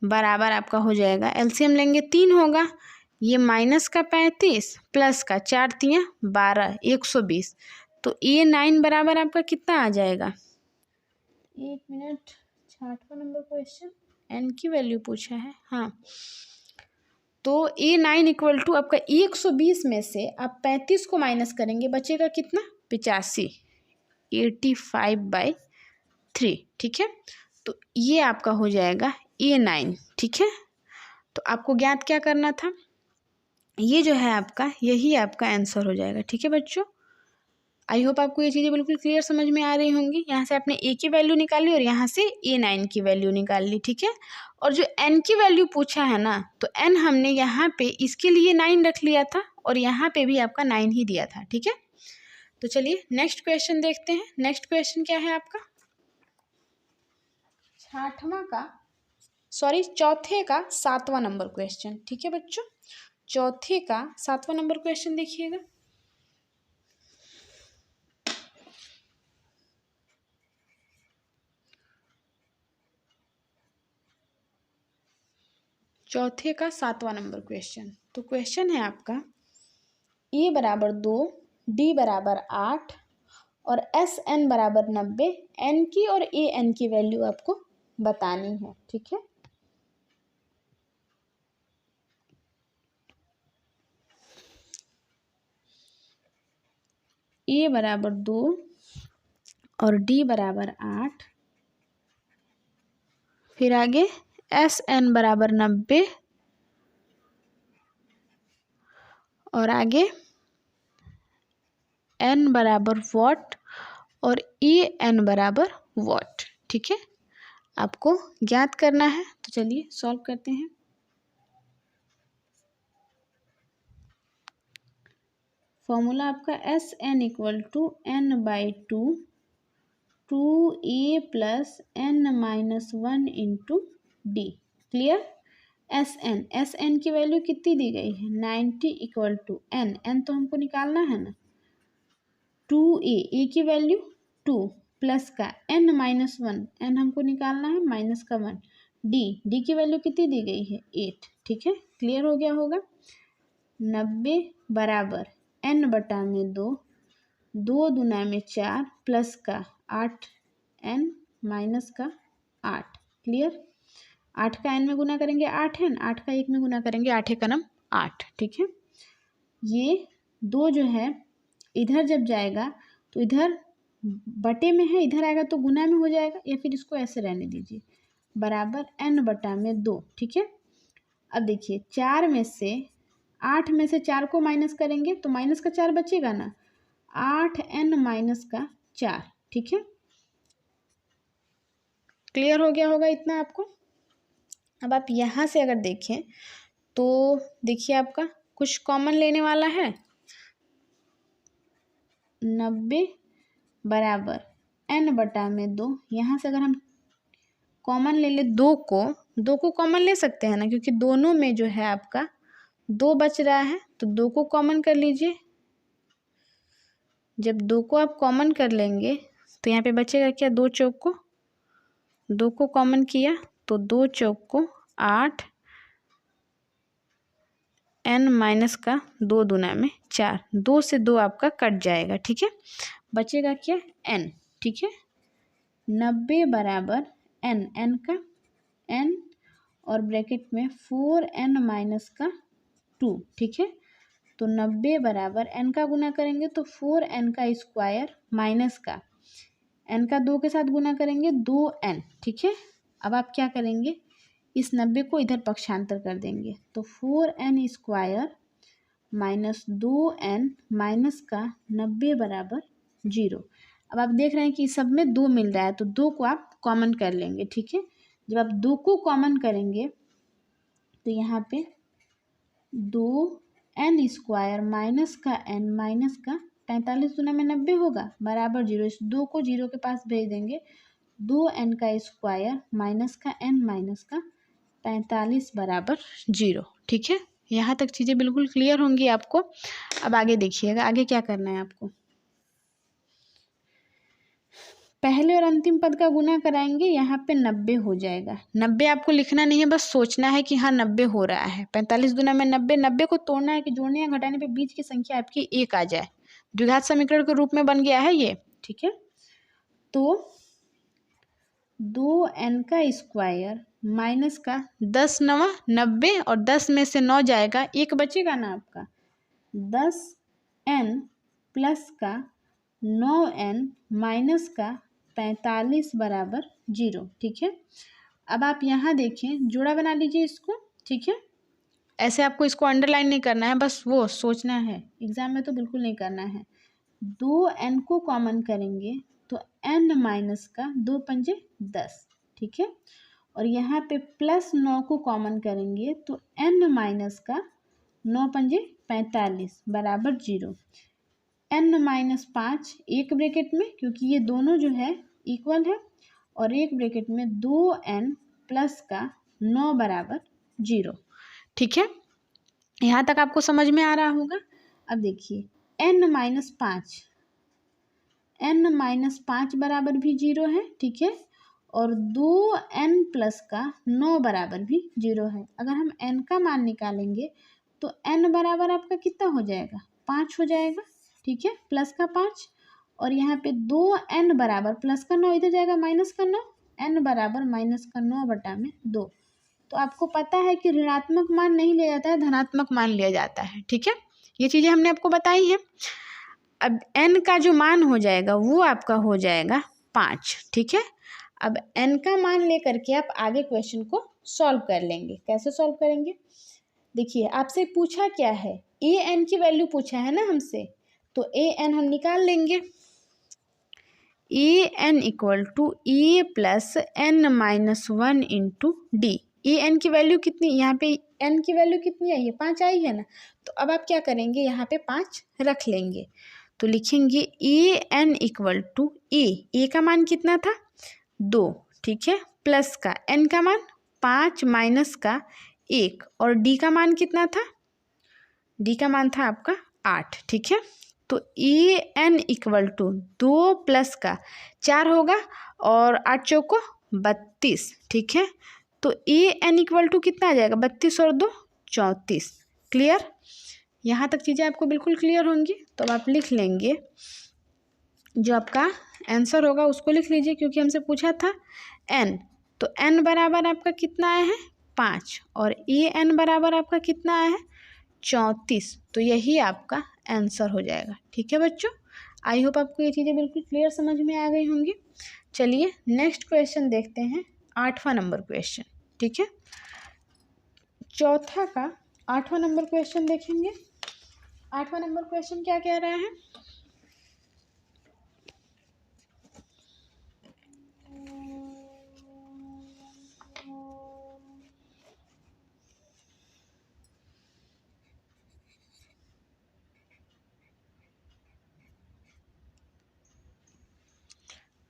बराबर आपका हो जाएगा, एलसीएम लेंगे 3 होगा, ये माइनस का 35 प्लस का 4 तियाँ 12 120। तो ए9 बराबर आपका कितना आ जाएगा, 1 मिनट, 6वां नंबर क्वेश्चन, एन की वैल्यू पूछा है। हाँ, तो ए9 इक्वल टू आपका 120 में से आप 35 को माइनस करेंगे, बचेगा कितना 85, 85/3। ठीक है, तो ये आपका हो जाएगा ए9। ठीक है, तो आपको ज्ञात क्या करना था, ये जो है आपका, यही आपका आंसर हो जाएगा। ठीक है बच्चों, आई होप आपको ये चीज़ें बिल्कुल क्लियर समझ में आ रही होंगी। यहाँ से आपने ए की वैल्यू निकाली और यहाँ से ए9 की वैल्यू निकाल ली। ठीक है, और जो एन की वैल्यू पूछा है ना, तो एन हमने यहाँ पे इसके लिए 9 रख लिया था और यहाँ पे भी आपका 9 ही दिया था। ठीक है, तो चलिए नेक्स्ट क्वेश्चन देखते हैं। नेक्स्ट क्वेश्चन क्या है आपका, चौथे का 7वां नंबर क्वेश्चन। ठीक है बच्चों, चौथे का 7वां नंबर क्वेश्चन देखिएगा। चौथे का 7वां नंबर क्वेश्चन, तो क्वेश्चन है आपका ए बराबर 2, डी बराबर 8 और एस एन बराबर 90, एन की और ए एन की वैल्यू आपको बतानी है। ठीक है, ए बराबर 2 और डी बराबर 8, फिर आगे एस एन बराबर 90 और आगे एन बराबर वॉट और ए एन बराबर वॉट। ठीक है, आपको ज्ञात करना है, तो चलिए सॉल्व करते हैं। फॉर्मूला आपका S N equal to n/2 2a plus n-1 into D. Clear, S N की वैल्यू कितनी दी गई है 90 इक्वल टू एन तो हमको निकालना है ना 2a की वैल्यू 2 प्लस का n-1 एन हमको निकालना है माइनस का 1, डी की वैल्यू कितनी दी गई है 8। ठीक है, क्लियर हो गया होगा। 90 बराबर n/2, 2 दूना में 4 प्लस का 8 n माइनस का 8। क्लियर, 8 का n में गुना करेंगे 8n, 8 का 1 में गुना करेंगे 8 का नम 8। ठीक है, ये 2 जो है इधर जब जाएगा तो इधर बटे में है, इधर आएगा तो गुना में हो जाएगा, या फिर इसको ऐसे रहने दीजिए, बराबर n/2। ठीक है, अब देखिए 4 में से 8 में से 4 को माइनस करेंगे तो माइनस का 4 बचेगा ना, 8n माइनस का 4। ठीक है, क्लियर हो गया होगा इतना आपको। अब आप यहाँ से अगर देखें तो देखिए आपका कुछ कॉमन लेने वाला है, 90 बराबर n/2, यहाँ से अगर हम कॉमन ले ले 2 को कॉमन ले सकते हैं ना, क्योंकि दोनों में जो है आपका 2 बच रहा है, तो 2 को कॉमन कर लीजिए। जब 2 को आप कॉमन कर लेंगे तो यहाँ पे बचेगा क्या, 2 को कॉमन किया तो 2 चौक को 8 n माइनस का 2 दूना में 4, 2 से 2 आपका कट जाएगा। ठीक है, बचेगा क्या n। ठीक है, 90 बराबर n का n और ब्रैकेट में 4n माइनस का 2। ठीक है, तो 90 बराबर n का गुना करेंगे तो 4n का स्क्वायर माइनस का n का 2 के साथ गुना करेंगे 2n। ठीक है, अब आप क्या करेंगे, इस 90 को इधर पक्षांतर कर देंगे तो 4n² माइनस 2n माइनस का 90 बराबर 0। अब आप देख रहे हैं कि सब में 2 मिल रहा है तो 2 को आप कॉमन कर लेंगे, ठीक है। जब आप 2 को कॉमन करेंगे तो यहाँ पे 2n² माइनस का n माइनस का 45 गुना में 90 होगा बराबर 0। इस 2 को 0 के पास भेज देंगे, 2n² माइनस का n माइनस का 45 बराबर 0, ठीक है। यहाँ तक चीज़ें बिल्कुल क्लियर होंगी आपको। अब आगे देखिएगा, आगे क्या करना है आपको। पहले और अंतिम पद का गुना कराएंगे, यहाँ पे 90 हो जाएगा। 90 आपको लिखना नहीं है, बस सोचना है कि हाँ 90 हो रहा है। 45 गुना में 90, 90 को तोड़ना है कि जोड़ने या घटाने पे बीच की संख्या आपकी 1 आ जाए। द्विघात समीकरण के रूप में बन गया है ये, ठीक है। तो 2n² माइनस का 10 9 90 और 10 में से 9 जाएगा, 1 बचेगा ना आपका, 10n प्लस का 9n माइनस का 45 बराबर 0, ठीक है। अब आप यहाँ देखें, जोड़ा बना लीजिए इसको, ठीक है। ऐसे आपको इसको अंडरलाइन नहीं करना है, बस वो सोचना है, एग्जाम में तो बिल्कुल नहीं करना है। 2n को कॉमन करेंगे तो n माइनस का 2 पंजे 10, ठीक है। और यहाँ पे प्लस 9 को कॉमन करेंगे तो n माइनस का 9 पंजे 45 बराबर 0। n माइनस 5 एक ब्रैकेट में, क्योंकि ये दोनों जो है इक्वल है, और एक ब्रैकेट में 2n प्लस का 9 बराबर 0, ठीक है। यहाँ तक आपको समझ में आ रहा होगा। अब देखिए n माइनस 5 बराबर भी 0 है, ठीक है। और 2n प्लस का 9 बराबर भी 0 है। अगर हम n का मान निकालेंगे तो n बराबर आपका कितना हो जाएगा, 5 हो जाएगा, ठीक है, प्लस का 5। और यहाँ पे 2n बराबर प्लस का 9 इधर जाएगा माइनस का 9, n बराबर माइनस का 9 बटा में 2। तो आपको पता है कि ऋणात्मक मान नहीं लिया जाता है, धनात्मक मान लिया जाता है, ठीक है। ये चीज़ें हमने आपको बताई हैं। अब n का जो मान हो जाएगा वो आपका हो जाएगा 5, ठीक है। अब n का मान लेकर के आप आगे क्वेश्चन को सॉल्व कर लेंगे। कैसे सॉल्व करेंगे, देखिए आपसे पूछा क्या है, an की वैल्यू पूछा है ना हमसे, तो an हम निकाल लेंगे। an equal to A plus n minus 1 into D. an की वैल्यू कितनी, यहाँ पे n की वैल्यू कितनी आई है, 5 आई है ना। तो अब आप क्या करेंगे, यहाँ पे 5 रख लेंगे तो लिखेंगे an इक्वल टू ए का मान कितना था 2, ठीक है, प्लस का n का मान 5 माइनस का 1 और d का मान कितना था, d का मान था आपका 8, ठीक है। तो an इक्वल टू 2 प्लस का 4 होगा और 8 चौको 32, ठीक है। तो an इक्वल टू कितना आ जाएगा, 32 और 2 34। क्लियर, यहाँ तक चीज़ें आपको बिल्कुल क्लियर होंगी। तो अब आप लिख लेंगे, जो आपका आंसर होगा उसको लिख लीजिए, क्योंकि हमसे पूछा था n, तो n बराबर आपका कितना आया है 5 और an बराबर आपका कितना आया है 34। तो यही आपका आंसर हो जाएगा, ठीक है बच्चों। आई होप आपको ये चीज़ें बिल्कुल क्लियर समझ में आ गई होंगी। चलिए नेक्स्ट क्वेश्चन देखते हैं, 8वां नंबर क्वेश्चन, ठीक है। चौथा का 8वां नंबर क्वेश्चन देखेंगे। 8वां नंबर क्वेश्चन क्या कह रहा है,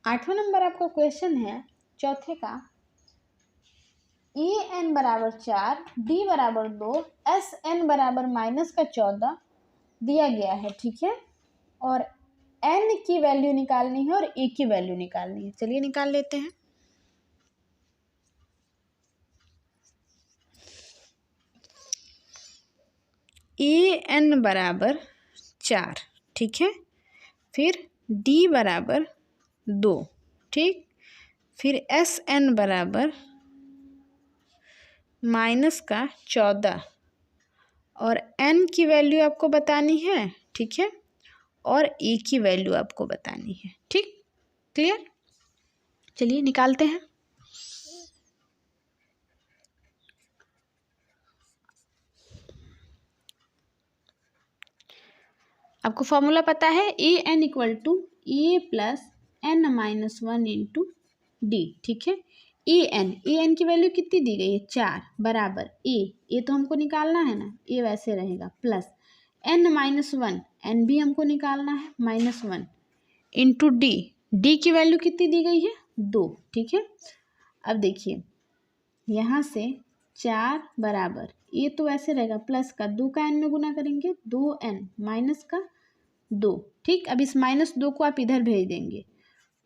आठवां नंबर आपका क्वेश्चन है चौथे का, an बराबर 4, d बराबर 2, sn बराबर माइनस का 14 दिया गया है, ठीक है। और n की वैल्यू निकालनी है और a की वैल्यू निकालनी है। चलिए निकाल लेते हैं। an बराबर 4, ठीक है, फिर d बराबर 2, ठीक, फिर sn बराबर माइनस का 14 और n की वैल्यू आपको बतानी है, ठीक है, और a की वैल्यू आपको बतानी है, ठीक, क्लियर। चलिए निकालते हैं। आपको फॉर्मूला पता है A N equal to A plus N minus one into D, ठीक है। ए एन की वैल्यू कितनी दी गई है 4 बराबर ए तो हमको निकालना है ना, ए वैसे रहेगा प्लस एन माइनस वन, एन भी हमको निकालना है माइनस वन इंटू डी की वैल्यू कितनी दी गई है 2, ठीक है। अब देखिए यहाँ से 4 बराबर ये तो ऐसे रहेगा प्लस का 2 का एन में गुना करेंगे 2n माइनस का 2, ठीक। अब इस माइनस 2 को आप इधर भेज देंगे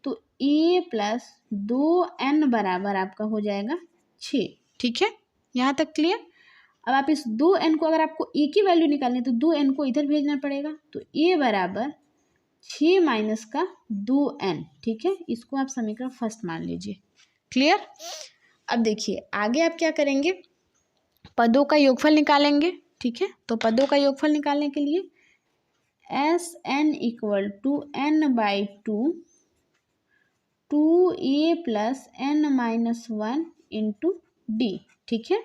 तो a प्लस 2n बराबर आपका हो जाएगा 6, ठीक है। यहाँ तक क्लियर। अब आप इस 2n को, अगर आपको a की वैल्यू निकालनी है तो 2n को इधर भेजना पड़ेगा, तो a बराबर 6 माइनस का 2n, ठीक है। इसको आप समीकरण फर्स्ट मान लीजिए, क्लियर। अब देखिए आगे आप क्या करेंगे, पदों का योगफल निकालेंगे, ठीक है। तो पदों का योगफल निकालने के लिए S N equal to N by two A plus N minus one into D, ठीक है।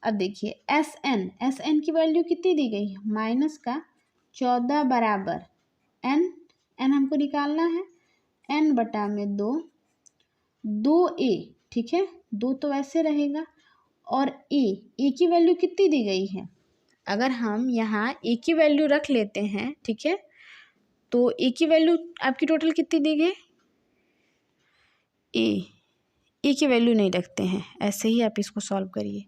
अब देखिए एस एन की वैल्यू कितनी दी गई है माइनस का 14 बराबर एन हमको निकालना है एन बटा में 2 ए, ठीक है। 2 तो ऐसे रहेगा और ए की वैल्यू कितनी दी गई है, अगर हम यहाँ ए की वैल्यू रख लेते हैं, ठीक है, तो ए की वैल्यू आपकी टोटल कितनी दी गई, ए की वैल्यू नहीं रखते हैं, ऐसे ही आप इसको सॉल्व करिए।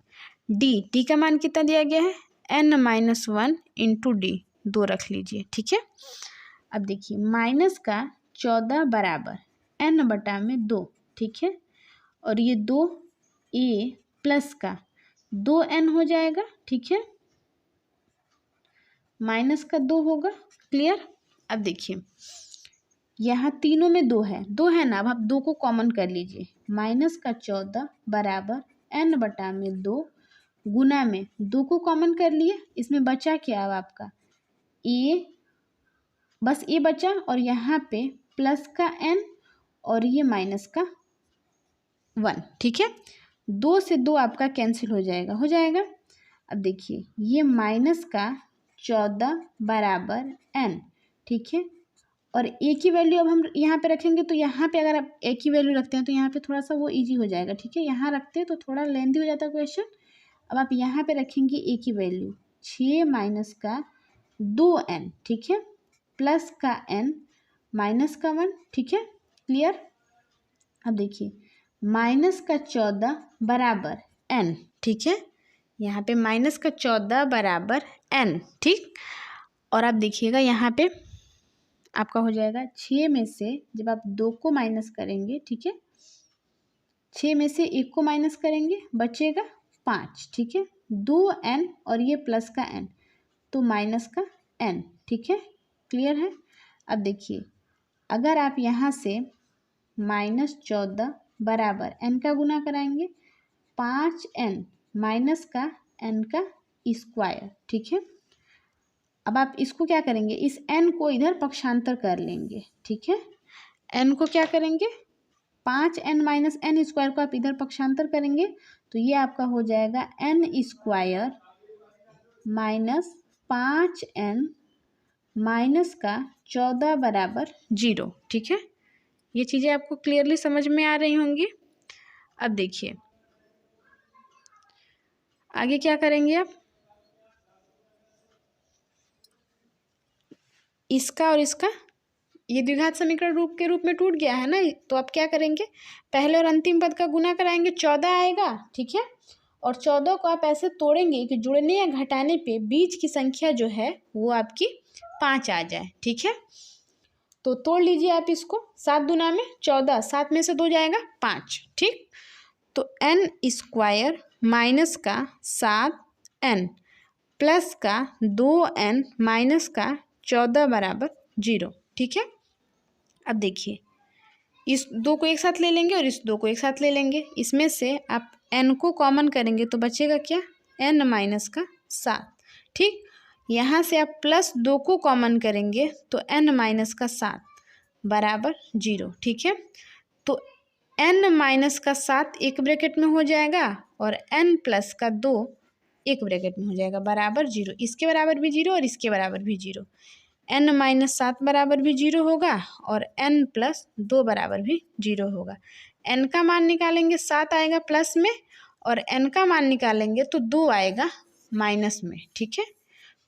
डी का मान कितना दिया गया है N minus one into D, 2 रख लीजिए, ठीक है। अब देखिए माइनस का 14 बराबर एन बटा में 2, ठीक है, और ये 2 ए प्लस का 2n हो जाएगा, ठीक है, माइनस का 2 होगा, क्लियर। अब देखिए यहाँ तीनों में 2 है ना, अब आप 2 को कॉमन कर लीजिए, माइनस का 14 बराबर n बटा में 2 गुना में 2 को कॉमन कर लिए, इसमें बचा क्या अब आपका ए, बस ए बचा, और यहाँ पे प्लस का n और ये माइनस का 1, ठीक है। 2 से 2 आपका कैंसिल हो जाएगा। अब देखिए ये माइनस का 14 बराबर n, ठीक है, और a की वैल्यू अब हम यहाँ पे रखेंगे, तो यहाँ पे अगर आप a की वैल्यू रखते हैं तो यहाँ पे थोड़ा सा वो इजी हो जाएगा, ठीक है। यहाँ रखते हैं तो थोड़ा लेंथी हो जाता है क्वेश्चन। अब आप यहाँ पे रखेंगे a की वैल्यू 6 माइनस का 2n, ठीक है, प्लस का n माइनस का 1, ठीक है, क्लियर। अब देखिए माइनस का 14 बराबर n, ठीक है, यहाँ पे माइनस का 14 बराबर n, ठीक। और आप देखिएगा यहाँ पे आपका हो जाएगा 6 में से जब आप 2 को माइनस करेंगे, ठीक है, 6 में से 1 को माइनस करेंगे बचेगा 5, ठीक है, 2n और ये प्लस का n तो माइनस का n, ठीक है, क्लियर है। अब देखिए अगर आप यहाँ से माइनस 14 बराबर n का गुना कराएंगे 5n माइनस का n का स्क्वायर, ठीक है। अब आप इसको क्या करेंगे, इस n को इधर पक्षांतर कर लेंगे, ठीक है। n को क्या करेंगे 5n माइनस n स्क्वायर को आप इधर पक्षांतर करेंगे तो ये आपका हो जाएगा n square minus 5n minus का 14 बराबर 0, ठीक है। ये चीज़ें आपको क्लियरली समझ में आ रही होंगी। अब देखिए आगे क्या करेंगे आप, इसका और इसका ये द्विघात समीकरण रूप के रूप में टूट गया है ना, तो आप क्या करेंगे पहले और अंतिम पद का गुना कराएंगे 14 आएगा, ठीक है, और 14 को आप ऐसे तोड़ेंगे कि जुड़ने या घटाने पे बीच की संख्या जो है वो आपकी 5 आ जाए, ठीक है। तो तोड़ लीजिए आप इसको, 7 दूना में 14, 7 में से 2 जाएगा 5, ठीक। तो n स्क्वायर माइनस का 7n प्लस का 2n माइनस का 14 बराबर 0, ठीक है। अब देखिए इस 2 को एक साथ ले लेंगे और इस 2 को एक साथ ले लेंगे, इसमें से आप n को कॉमन करेंगे तो बचेगा क्या n माइनस का 7, ठीक। यहाँ से आप प्लस 2 को कॉमन करेंगे तो n माइनस का 7 बराबर 0, ठीक है। तो n माइनस का 7 एक ब्रैकेट में हो जाएगा और n प्लस का 2 एक ब्रैकेट में हो जाएगा बराबर 0, इसके बराबर भी 0 और इसके बराबर भी 0। n-7 बराबर भी 0 होगा और n+2 बराबर भी 0 होगा। n का मान निकालेंगे 7 आएगा प्लस में और n का मान निकालेंगे तो 2 आएगा माइनस में। ठीक है,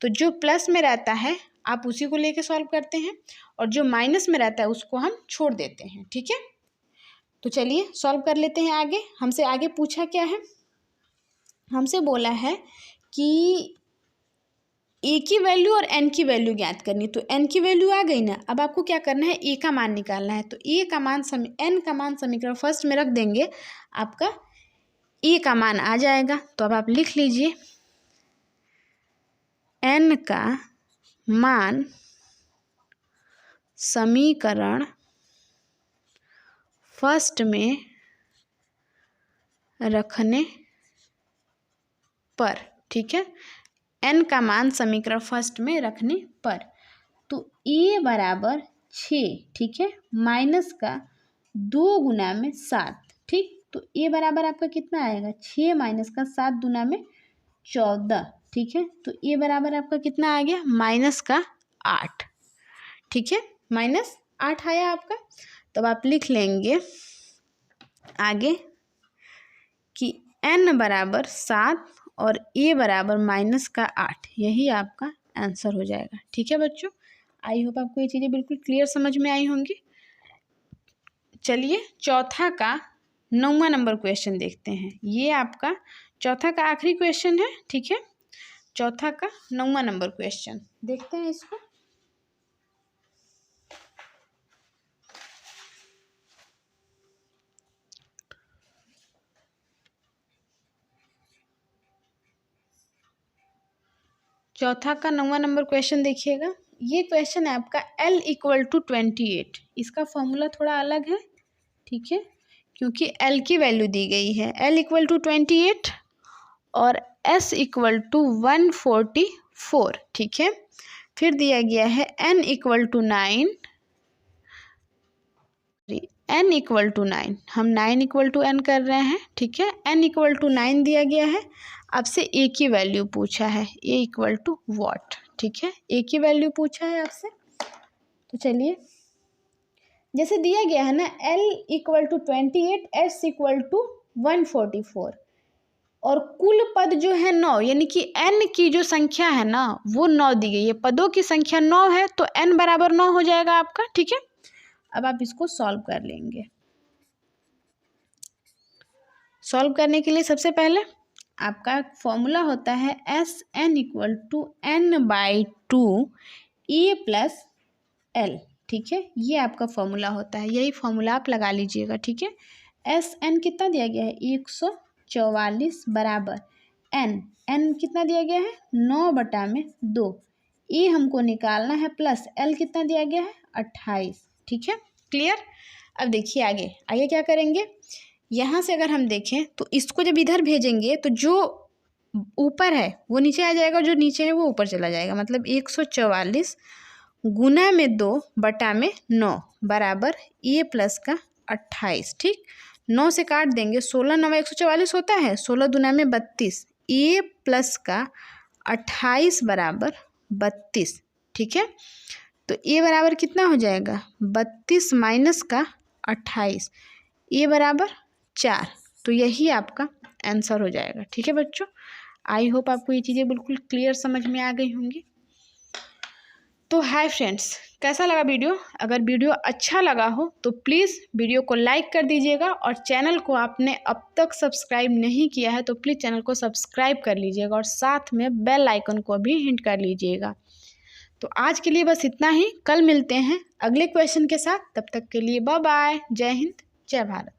तो जो प्लस में रहता है आप उसी को लेके सॉल्व करते हैं और जो माइनस में रहता है उसको हम छोड़ देते हैं। ठीक है, तो चलिए सॉल्व कर लेते हैं आगे। हमसे आगे पूछा क्या है, हमसे बोला है कि ए की वैल्यू और एन की वैल्यू ज्ञात करनी। तो एन की वैल्यू आ गई ना, अब आपको क्या करना है, ए का मान निकालना है। तो ए का मान एन का मान समीकरण फर्स्ट में रख देंगे, आपका ए का मान आ जाएगा। तो अब आप लिख लीजिए एन का मान समीकरण फर्स्ट में रखने पर। ठीक है, एन का मान समीकरण फर्स्ट में रखने पर। तो ए बराबर 6, ठीक है, माइनस का 2 गुना में 7। ठीक, तो ए बराबर आपका कितना आएगा, 6 माइनस का 7 गुना में 14। ठीक है, तो ए बराबर आपका कितना आ गया, माइनस का 8। ठीक है, माइनस 8 आया आपका। तब आप लिख लेंगे आगे कि n बराबर 7 और a बराबर माइनस का 8, यही आपका आंसर हो जाएगा। ठीक है बच्चों, आई होप आपको ये चीज़ें बिल्कुल क्लियर समझ में आई होंगी। चलिए चौथा का 9वां नंबर क्वेश्चन देखते हैं। ये आपका चौथा का आखिरी क्वेश्चन है। ठीक है, चौथा का 9वां नंबर क्वेश्चन देखते हैं इसको। चौथा का 9वां नंबर क्वेश्चन देखिएगा। ये क्वेश्चन है आपका L = 28। इसका फॉर्मूला थोड़ा अलग है। ठीक है, क्योंकि L की वैल्यू दी गई है, L = 28 और S = 144। ठीक है, फिर दिया गया है N = 9, N = 9, हम 9 = N कर रहे हैं। ठीक है, N = 9 दिया गया है। आपसे A की वैल्यू पूछा है, A = वॉट। ठीक है, A की वैल्यू पूछा है आपसे। तो चलिए, जैसे दिया गया है ना, L = 28, S = 144 और कुल पद जो है 9, यानी कि N की जो संख्या है ना वो 9 दी गई है। पदों की संख्या 9 है तो N बराबर 9 हो जाएगा आपका। ठीक है, अब आप इसको सॉल्व कर लेंगे। सॉल्व करने के लिए सबसे पहले आपका फॉर्मूला होता है SN = n/2 A + L। ठीक है, ये आपका फॉर्मूला होता है, यही फॉर्मूला आप लगा लीजिएगा। ठीक है, SN कितना दिया गया है, 144 बराबर N कितना दिया गया है, 9/2। E हमको निकालना है प्लस L कितना दिया गया है, 28। ठीक है, क्लियर। अब देखिए आगे क्या करेंगे। यहाँ से अगर हम देखें तो इसको जब इधर भेजेंगे तो जो ऊपर है वो नीचे आ जाएगा, जो नीचे है वो ऊपर चला जाएगा। मतलब 144 गुना में 2 बटा में 9 बराबर A + का 28। ठीक, 9 से काट देंगे, 16 9 144 होता है, 16 दूना में 32, A + का 28 बराबर 32। ठीक है, तो A बराबर कितना हो जाएगा, 32 माइनस का 28, A बराबर 4। तो यही आपका आंसर हो जाएगा। ठीक है बच्चों, आई होप आपको ये चीज़ें बिल्कुल क्लियर समझ में आ गई होंगी। तो हाय फ्रेंड्स, कैसा लगा वीडियो? अगर वीडियो अच्छा लगा हो तो प्लीज़ वीडियो को लाइक कर दीजिएगा और चैनल को आपने अब तक सब्सक्राइब नहीं किया है तो प्लीज़ चैनल को सब्सक्राइब कर लीजिएगा और साथ में बेल आइकन को भी हिट कर लीजिएगा। तो आज के लिए बस इतना ही, कल मिलते हैं अगले क्वेश्चन के साथ। तब तक के लिए बाय बाय, जय हिंद, जय भारत।